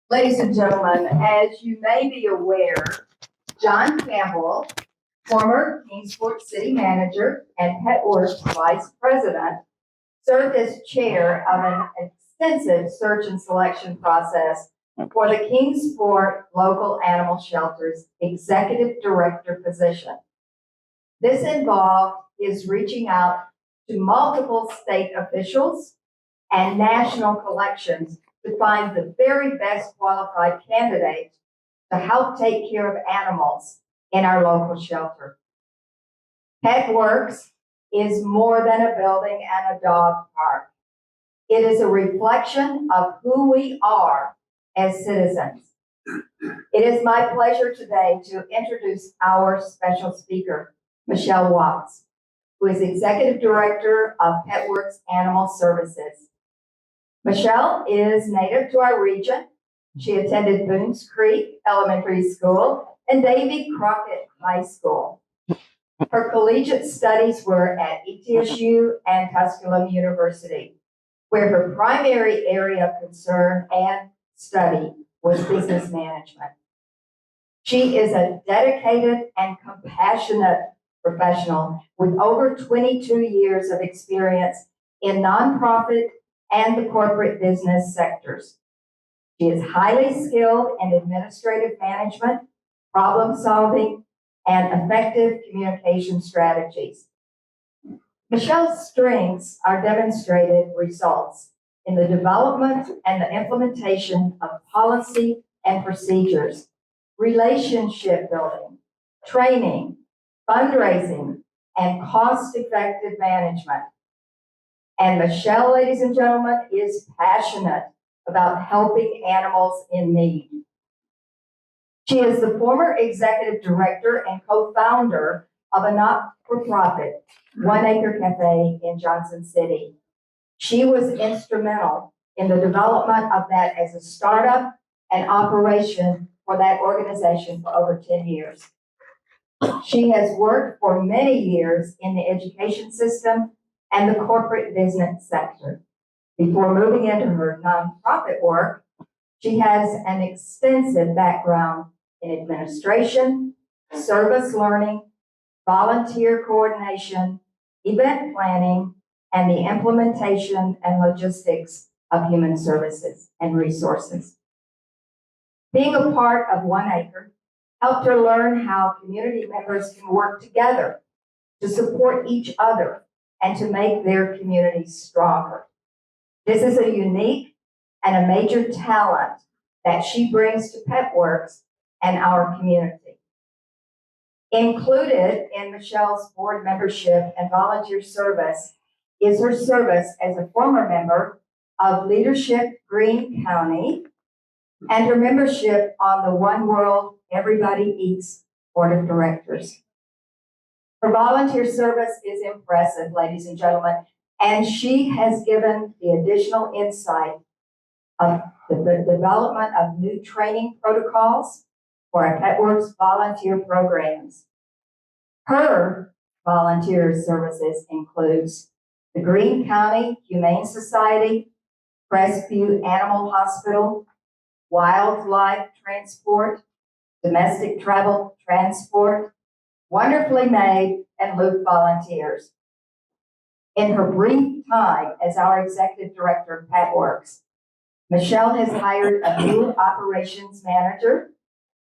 Ladies and gentlemen, as you may be aware, John Campbell, former Kingsport City Manager and Petworks Vice President, served as chair of an extensive search and selection process for the Kingsport Local Animal Shelter's Executive Director position. This involved his reaching out to multiple state officials and national collections to find the very best qualified candidate to help take care of animals in our local shelter. Petworks is more than a building and a dog park. It is a reflection of who we are as citizens. It is my pleasure today to introduce our special speaker, Michelle Watts, who is Executive Director of Petworks Animal Services. Michelle is native to our region. She attended Boones Creek Elementary School and Davy Crockett High School. Her collegiate studies were at ETSU and Tusculum University, where her primary area of concern and study was business management. She is a dedicated and compassionate professional with over 22 years of experience in nonprofit and the corporate business sectors. She is highly skilled in administrative management, problem solving, and effective communication strategies. Michelle's strengths are demonstrated results in the development and the implementation of policy and procedures, relationship building, training, fundraising, and cost-effective management. And Michelle, ladies and gentlemen, is passionate about helping animals in need. She is the former executive director and co-founder of a not-for-profit 1 Acre Cafe in Johnson City. She was instrumental in the development of that as a startup and operation for that organization for over 10 years. She has worked for many years in the education system and the corporate business sector. Before moving into her nonprofit work, she has an extensive background in administration, service learning, volunteer coordination, event planning, and the implementation and logistics of human services and resources. Being a part of 1 Acre helped her learn how community members can work together to support each other and to make their communities stronger. This is a unique and a major talent that she brings to Petworks and our community. Included in Michelle's board membership and volunteer service is her service as a former member of Leadership Greene County and her membership on the One World Everybody Eats Board of Directors. Her volunteer service is impressive, ladies and gentlemen, and she has given the additional insight of the development of new training protocols for our Petworks volunteer programs. Her volunteer services includes the Greene County Humane Society, Crestview Animal Hospital, Wildlife Transport, Domestic Travel Transport, Wonderfully Made, and Loop Volunteers. In her brief time as our executive director of Petworks, Michelle has hired a new operations manager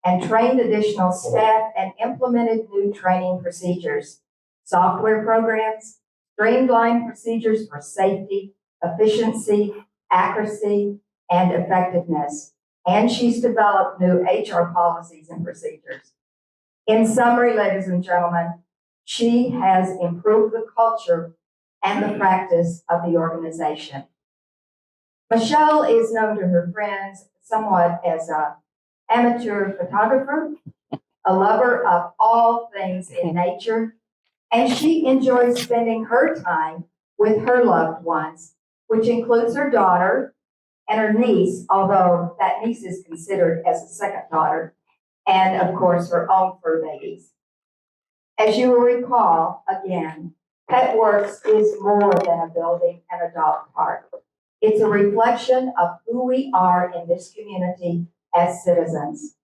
and trained additional staff and implemented new training procedures, software programs, streamlined procedures for safety, efficiency, accuracy, and effectiveness. And she's developed new HR policies and procedures. In summary, ladies and gentlemen, she has improved the culture and the practice of the organization. Michelle is known to her friends somewhat as an amateur photographer, a lover of all things in nature, and she enjoys spending her time with her loved ones, which includes her daughter and her niece, although that niece is considered as a second daughter, and of course her own fur babies. As you will recall, again, Petworks is more than a building and a dog park. It's a reflection of who we are in this community as citizens.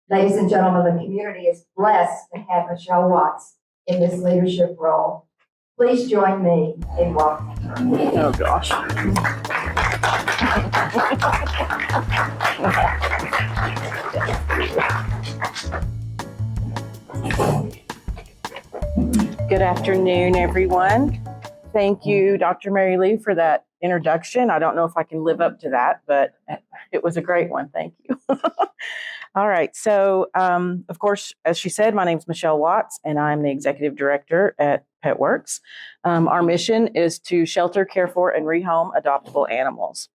Ladies and gentlemen, the community is blessed to have Michelle Watts in this leadership role. Please join me in welcoming her. Oh, gosh. Good afternoon, everyone. Thank you, Dr. Mary Lee, for that introduction. I don't know if I can live up to that, but it was a great one. Thank you. All right. So, of course, as she said, my name is Michelle Watts, and I'm the executive director at Petworks. Our mission is to shelter, care for, and rehome adoptable animals.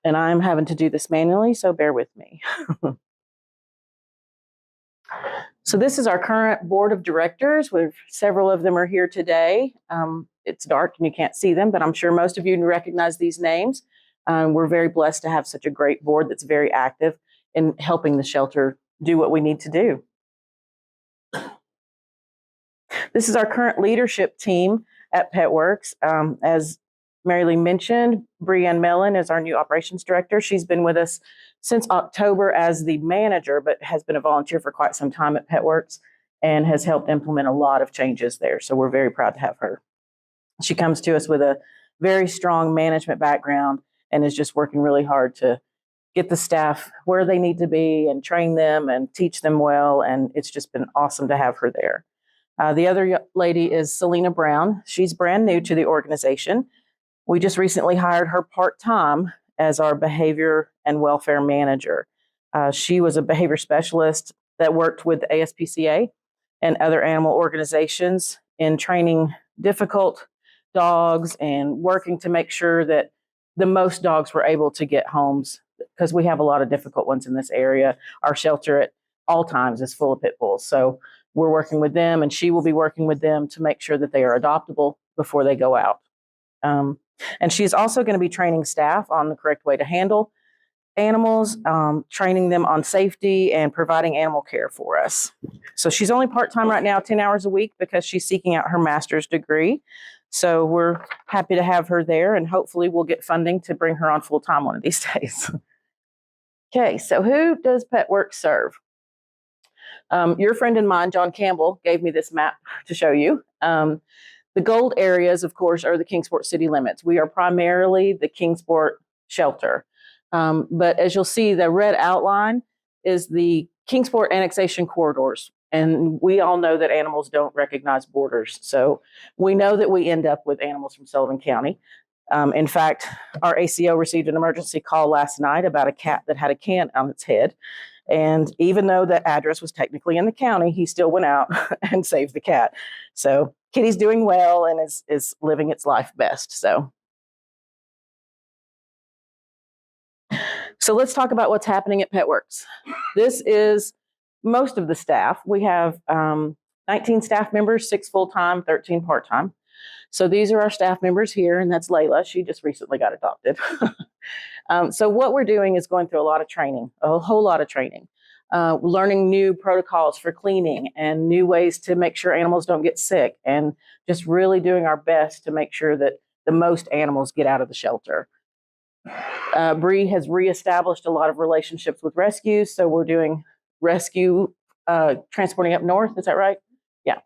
And I'm having to do this manually, so bear with me. So this is our current board of directors. Several of them are here today. It's dark and you can't see them, but I'm sure most of you recognize these names. We're very blessed to have such a great board that's very active in helping the shelter do what we need to do. This is our current leadership team at Petworks. As Mary Lee mentioned, Brianne Mellon is our new operations director. She's been with us since October as the manager, but has been a volunteer for quite some time at Petworks and has helped implement a lot of changes there. So we're very proud to have her. She comes to us with a very strong management background and is just working really hard to get the staff where they need to be and train them and teach them well. And it's just been awesome to have her there. The other lady is Selena Brown. She's brand new to the organization. We just recently hired her part-time as our behavior and welfare manager. She was a behavior specialist that worked with ASPCA and other animal organizations in training difficult dogs and working to make sure that the most dogs were able to get homes, because we have a lot of difficult ones in this area. Our shelter at all times is full of pit bulls. So we're working with them, and she will be working with them to make sure that they are adoptable before they go out. And she's also going to be training staff on the correct way to handle animals, training them on safety and providing animal care for us. So she's only part-time right now, 10 hours a week, because she's seeking out her master's degree. So we're happy to have her there, and hopefully we'll get funding to bring her on full-time one of these days. Okay, so who does Petworks serve? Your friend and mine, John Campbell, gave me this map to show you. The gold areas, of course, are the Kingsport city limits. We are primarily the Kingsport shelter. But as you'll see, the red outline is the Kingsport annexation corridors. And we all know that animals don't recognize borders. So we know that we end up with animals from Sullivan County. In fact, our ACO received an emergency call last night about a cat that had a can on its head. And even though that address was technically in the county, he still went out and saved the cat. So Kitty's doing well and is living its life best. So let's talk about what's happening at Petworks. This is most of the staff. We have 19 staff members, 6 full-time, 13 part-time. So these are our staff members here, and that's Layla. She just recently got adopted. So what we're doing is going through a lot of training, a whole lot of training, learning new protocols for cleaning and new ways to make sure animals don't get sick, and just really doing our best to make sure that the most animals get out of the shelter. Bree has reestablished a lot of relationships with rescues. So we're doing rescue, transporting up north. Is that right? Yeah.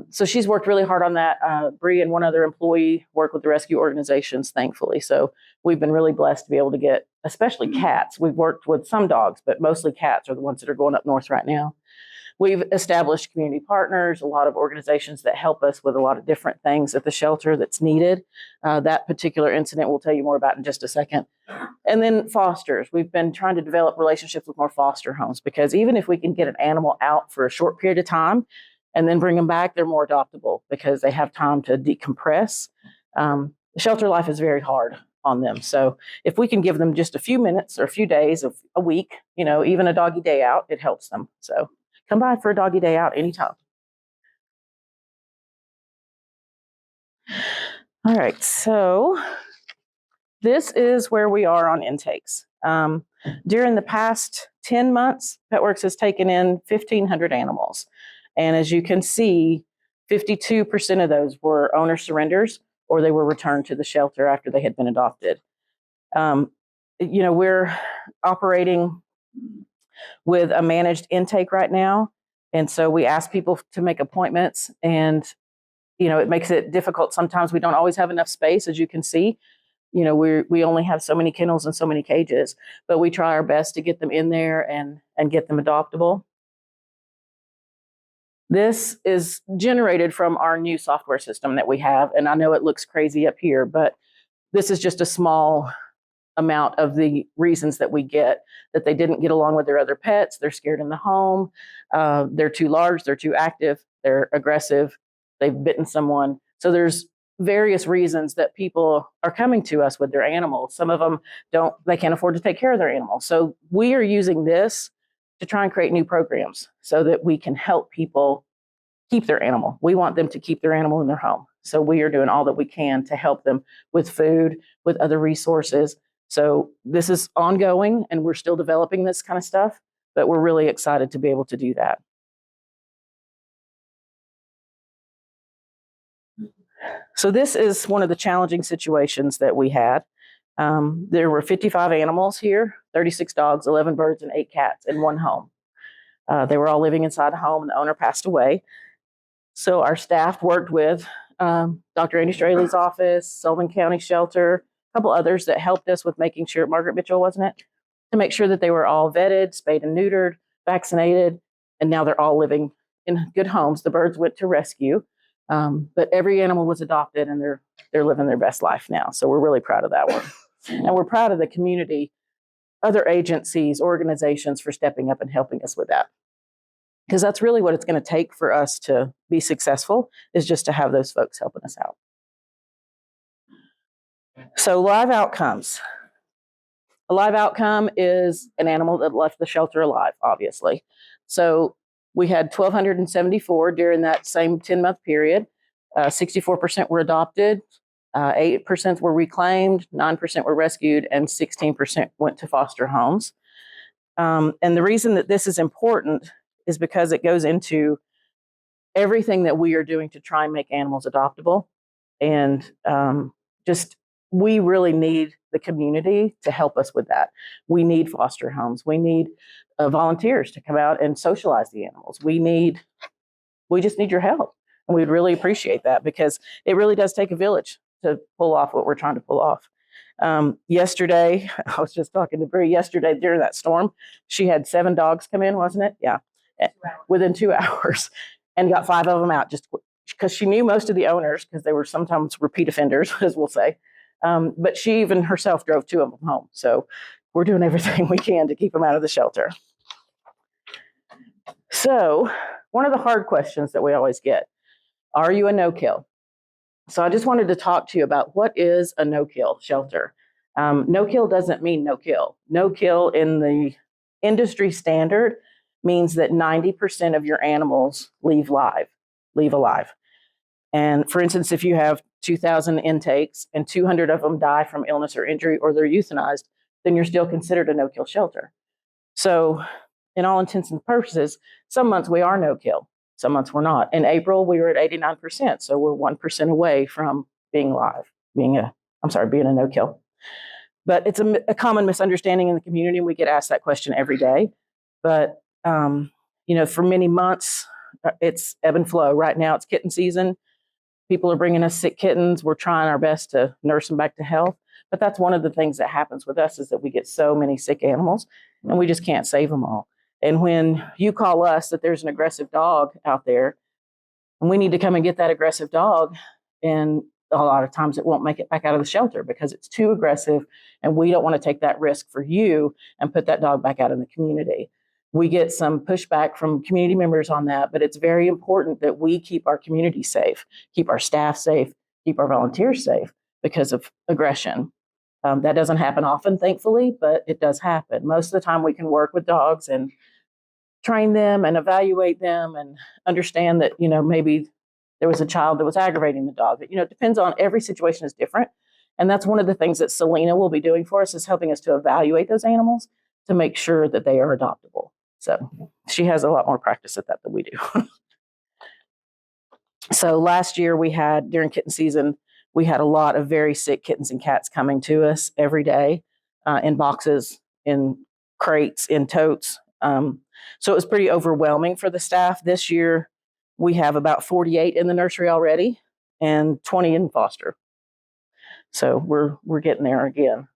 So she's worked really hard on that. Bree and one other employee work with the rescue organizations, thankfully. So we've been really blessed to be able to get, especially cats. We've worked with some dogs, but mostly cats are the ones that are going up north right now. We've established community partners, a lot of organizations that help us with a lot of different things at the shelter that's needed. That particular incident we'll tell you more about in just a second. And then fosters. We've been trying to develop relationships with more foster homes, because even if we can get an animal out for a short period of time and then bring them back, they're more adoptable because they have time to decompress. The shelter life is very hard on them. So if we can give them just a few minutes or a few days of a week, even a doggy day out, it helps them. So come by for a doggy day out anytime. All right, so this is where we are on intakes. During the past 10 months, Petworks has taken in 1,500 animals. And as you can see, 52% of those were owner surrenders, or they were returned to the shelter after they had been adopted. We're operating with a managed intake right now. And so we ask people to make appointments, and, it makes it difficult. Sometimes we don't always have enough space, as you can see. We only have so many kennels and so many cages, but we try our best to get them in there and get them adoptable. This is generated from our new software system that we have. And I know it looks crazy up here, but this is just a small amount of the reasons that we get that they didn't get along with their other pets. They're scared in the home. They're too large. They're too active. They're aggressive. They've bitten someone. So there's various reasons that people are coming to us with their animals. Some of them they can't afford to take care of their animals. So we are using this to try and create new programs so that we can help people keep their animal. We want them to keep their animal in their home. So we are doing all that we can to help them with food, with other resources. So this is ongoing, and we're still developing this kind of stuff, but we're really excited to be able to do that. So this is one of the challenging situations that we had. There were 55 animals here, 36 dogs, 11 birds, and 8 cats in one home. They were all living inside a home, and the owner passed away. So our staff worked with Dr. Andy Straley's office, Sullivan County Shelter, a couple others that helped us with making sure, Margaret Mitchell, wasn't it? To make sure that they were all vetted, spayed and neutered, vaccinated, and now they're all living in good homes. The birds went to rescue, but every animal was adopted, and they're living their best life now. So we're really proud of that one. And we're proud of the community, other agencies, organizations for stepping up and helping us with that. Because that's really what it's going to take for us to be successful, is just to have those folks helping us out. So live outcomes. A live outcome is an animal that left the shelter alive, obviously. So we had 1,274 during that same 10-month period. 64% were adopted, 8% were reclaimed, 9% were rescued, and 16% went to foster homes. And the reason that this is important is because it goes into everything that we are doing to try and make animals adoptable. And we really need the community to help us with that. We need foster homes. We need volunteers to come out and socialize the animals. We just need your help. And we'd really appreciate that, because it really does take a village to pull off what we're trying to pull off. Yesterday, I was just talking to Bree yesterday during that storm. She had 7 dogs come in, wasn't it? Yeah. Within 2 hours, and got 5 of them out just because she knew most of the owners, because they were sometimes repeat offenders, as we'll say. But she even herself drove 2 of them home. So we're doing everything we can to keep them out of the shelter. So one of the hard questions that we always get, are you a no-kill? So I just wanted to talk to you about what is a no-kill shelter. No-kill doesn't mean no-kill. No-kill in the industry standard means that 90% of your animals leave alive. And for instance, if you have 2,000 intakes and 200 of them die from illness or injury, or they're euthanized, then you're still considered a no-kill shelter. So in all intents and purposes, some months we are no-kill, some months we're not. In April, we were at 89%. So we're 1% away from being being a no-kill. But it's a common misunderstanding in the community, and we get asked that question every day. But, for many months, it's ebb and flow. Right now, it's kitten season. People are bringing us sick kittens. We're trying our best to nurse them back to health. But that's one of the things that happens with us, is that we get so many sick animals, and we just can't save them all. And when you call us that there's an aggressive dog out there, and we need to come and get that aggressive dog, and a lot of times it won't make it back out of the shelter because it's too aggressive, and we don't want to take that risk for you and put that dog back out in the community. We get some pushback from community members on that, but it's very important that we keep our community safe, keep our staff safe, keep our volunteers safe because of aggression. That doesn't happen often, thankfully, but it does happen. Most of the time we can work with dogs and train them and evaluate them and understand that, maybe there was a child that was aggravating the dog. It depends on, every situation is different. And that's one of the things that Selena will be doing for us, is helping us to evaluate those animals to make sure that they are adoptable. So she has a lot more practice at that than we do. So last year during kitten season, we had a lot of very sick kittens and cats coming to us every day in boxes, in crates, in totes. So it was pretty overwhelming for the staff. This year, we have about 48 in the nursery already and 20 in foster. So we're getting there again.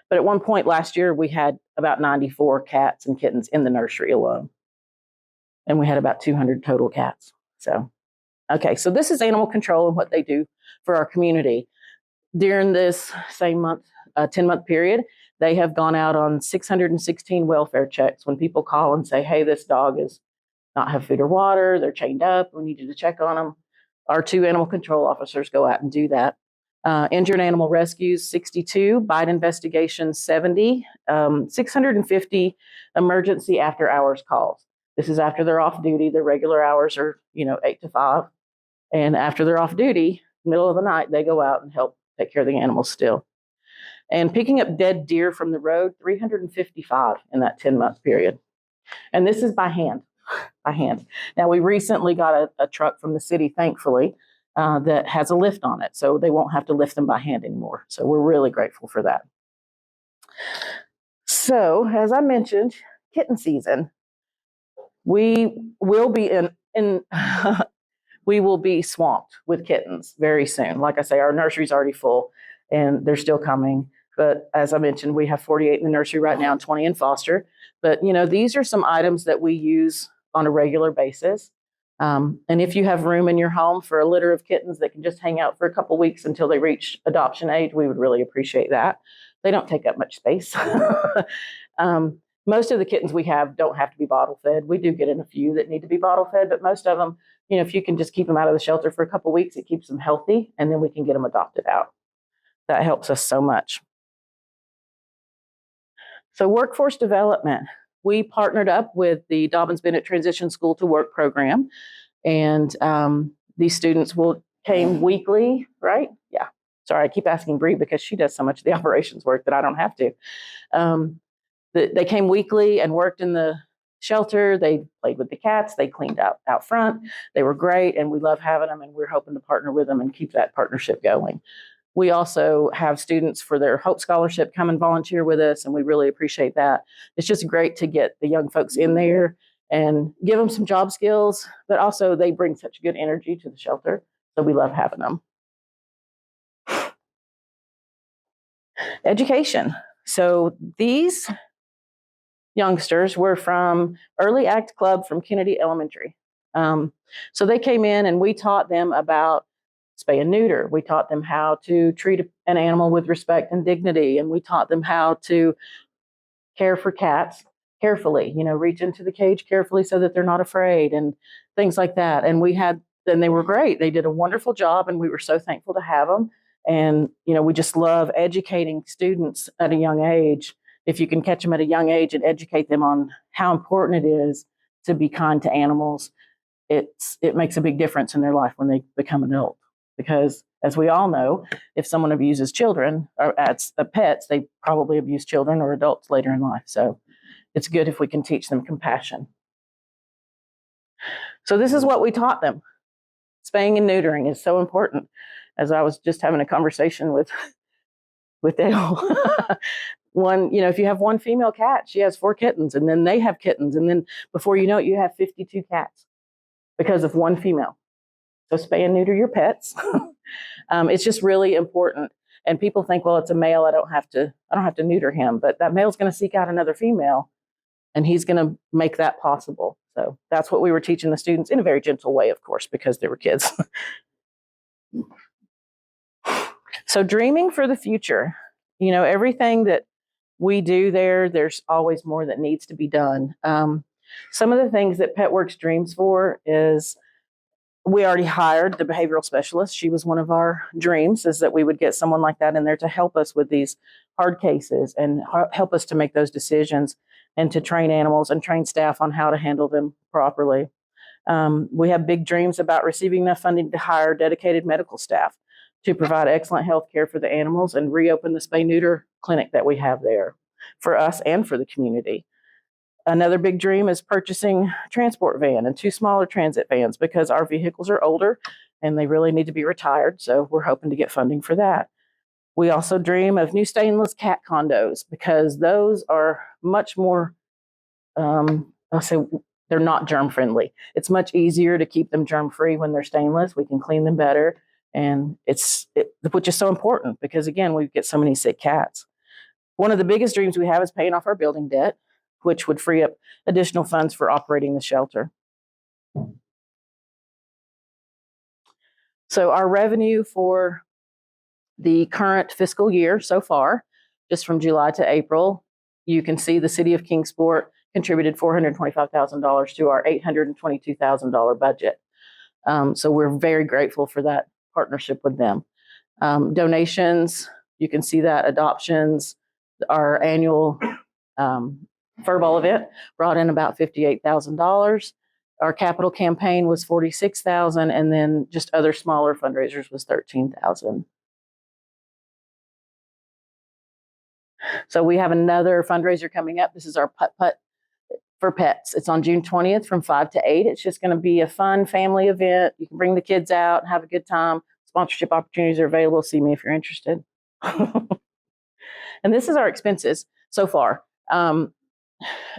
But at one point last year, we had about 94 cats and kittens in the nursery alone. And we had about 200 total cats. So, okay, so this is animal control and what they do for our community. During this same month, 10-month period, they have gone out on 616 welfare checks. When people call and say, hey, this dog is not have food or water, they're chained up, we need you to check on them, our 2 animal control officers go out and do that. Injured animal rescues, 62, bite investigations, 70, 650 emergency after hours calls. This is after they're off duty. Their regular hours are, 8 to 5. And after they're off duty, middle of the night, they go out and help take care of the animals still. And picking up dead deer from the road, 355 in that 10-month period. And this is by hand. Now, we recently got a truck from the city, thankfully, that has a lift on it, so they won't have to lift them by hand anymore. So we're really grateful for that. So, as I mentioned, kitten season. We will be we will be swamped with kittens very soon. Like I say, our nursery's already full, and they're still coming. But as I mentioned, we have 48 in the nursery right now and 20 in foster. But, these are some items that we use on a regular basis. And if you have room in your home for a litter of kittens that can just hang out for a couple weeks until they reach adoption age, we would really appreciate that. They don't take up much space. Most of the kittens we have don't have to be bottle fed. We do get in a few that need to be bottle fed, but most of them, if you can just keep them out of the shelter for a couple weeks, it keeps them healthy, and then we can get them adopted out. That helps us so much. So workforce development. We partnered up with the Dobbins-Bennett Transition School to Work program, and these students came weekly, right? Yeah. Sorry, I keep asking Bree because she does so much of the operations work that I don't have to. They came weekly and worked in the shelter. They played with the cats. They cleaned out front. They were great, and we love having them, and we're hoping to partner with them and keep that partnership going. We also have students for their Hope Scholarship come and volunteer with us, and we really appreciate that. It's just great to get the young folks in there and give them some job skills, but also they bring such good energy to the shelter, so we love having them. Education. So these youngsters were from Early Act Club from Kennedy Elementary. So they came in and we taught them about spay and neuter. We taught them how to treat an animal with respect and dignity. And we taught them how to care for cats carefully, reach into the cage carefully so that they're not afraid and things like that. And they were great. They did a wonderful job, and we were so thankful to have them. And, we just love educating students at a young age. If you can catch them at a young age and educate them on how important it is to be kind to animals, it makes a big difference in their life when they become adult. Because as we all know, if someone abuses children or pets, they probably abuse children or adults later in life. So it's good if we can teach them compassion. So this is what we taught them. Spaying and neutering is so important. As I was just having a conversation with Dale. If you have one female cat, she has 4 kittens, and then they have kittens. And then before you know it, you have 52 cats because of one female. So spay and neuter your pets. It's just really important. And people think, well, it's a male. I don't have to neuter him, but that male's going to seek out another female, and he's going to make that possible. So that's what we were teaching the students in a very gentle way, of course, because they were kids. So dreaming for the future, everything that we do there's always more that needs to be done. Some of the things that Petworks dreams for is we already hired the behavioral specialist. She was one of our dreams, is that we would get someone like that in there to help us with these hard cases and help us to make those decisions and to train animals and train staff on how to handle them properly. We have big dreams about receiving enough funding to hire dedicated medical staff to provide excellent health care for the animals and reopen the spay-neuter clinic that we have there for us and for the community. Another big dream is purchasing a transport van and 2 smaller transit vans because our vehicles are older and they really need to be retired. So we're hoping to get funding for that. We also dream of new stainless cat condos because those are much more, I'll say, they're not germ friendly. It's much easier to keep them germ free when they're stainless. We can clean them better. And which is so important because, again, we get so many sick cats. One of the biggest dreams we have is paying off our building debt, which would free up additional funds for operating the shelter. So our revenue for the current fiscal year so far, just from July to April, you can see the City of Kingsport contributed $425,000 to our $822,000 budget. So we're very grateful for that partnership with them. Donations, you can see that. Adoptions, our annual furball event brought in about $58,000. Our capital campaign was $46,000, and then just other smaller fundraisers was $13,000. So we have another fundraiser coming up. This is our putt-putt for pets. It's on June 20th from 5 to 8. It's just going to be a fun family event. You can bring the kids out and have a good time. Sponsorship opportunities are available. See me if you're interested. And this is our expenses so far.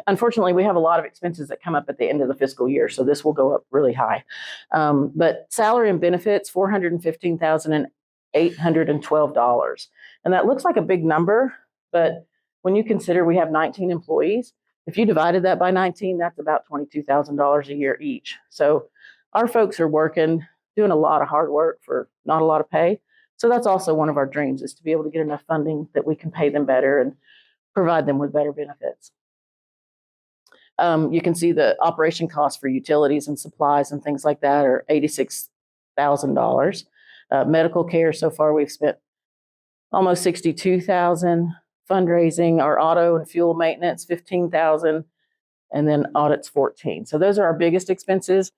Unfortunately, we have a lot of expenses that come up at the end of the fiscal year, so this will go up really high. But salary and benefits, $415,812. And that looks like a big number, but when you consider we have 19 employees, if you divided that by 19, that's about $22,000 a year each. So our folks are working, doing a lot of hard work for not a lot of pay. So that's also one of our dreams, is to be able to get enough funding that we can pay them better and provide them with better benefits. You can see the operation costs for utilities and supplies and things like that are $86,000. Medical care, so far we've spent almost $62,000. Fundraising, our auto and fuel maintenance, $15,000, and then audits, $14,000. So those are our biggest expenses.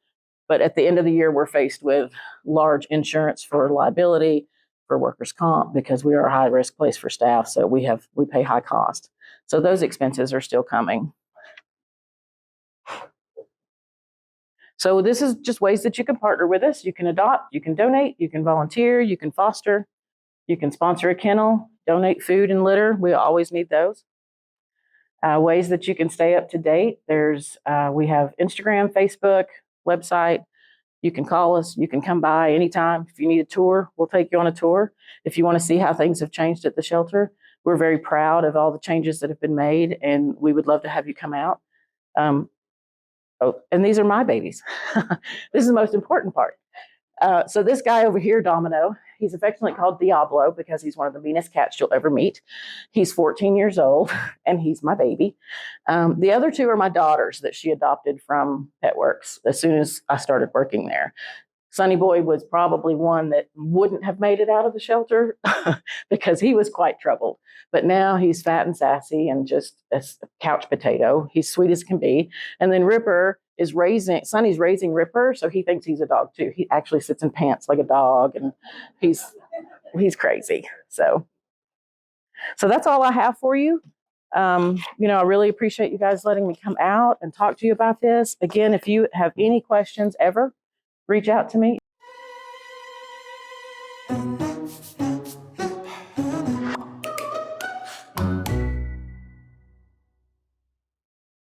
But at the end of the year, we're faced with large insurance for liability, for workers' comp, because we are a high risk place for staff. So we pay high cost. So those expenses are still coming. So this is just ways that you can partner with us. You can adopt, you can donate, you can volunteer, you can foster, you can sponsor a kennel, donate food and litter. We always need those. Ways that you can stay up to date. We have Instagram, Facebook, website. You can call us. You can come by anytime. If you need a tour, we'll take you on a tour. If you want to see how things have changed at the shelter, we're very proud of all the changes that have been made, and we would love to have you come out. And these are my babies. This is the most important part. So this guy over here, Domino, he's affectionately called Diablo because he's one of the meanest cats you'll ever meet. He's 14 years old, and he's my baby. The other two are my daughters that she adopted from Petworks as soon as I started working there. Sonny Boy was probably one that wouldn't have made it out of the shelter because he was quite troubled. But now he's fat and sassy and just a couch potato. He's sweet as can be. And then Ripper Sonny's raising Ripper, so he thinks he's a dog too. He actually sits in pants like a dog, and he's crazy. So that's all I have for you. I really appreciate you guys letting me come out and talk to you about this. Again, if you have any questions ever, reach out to me.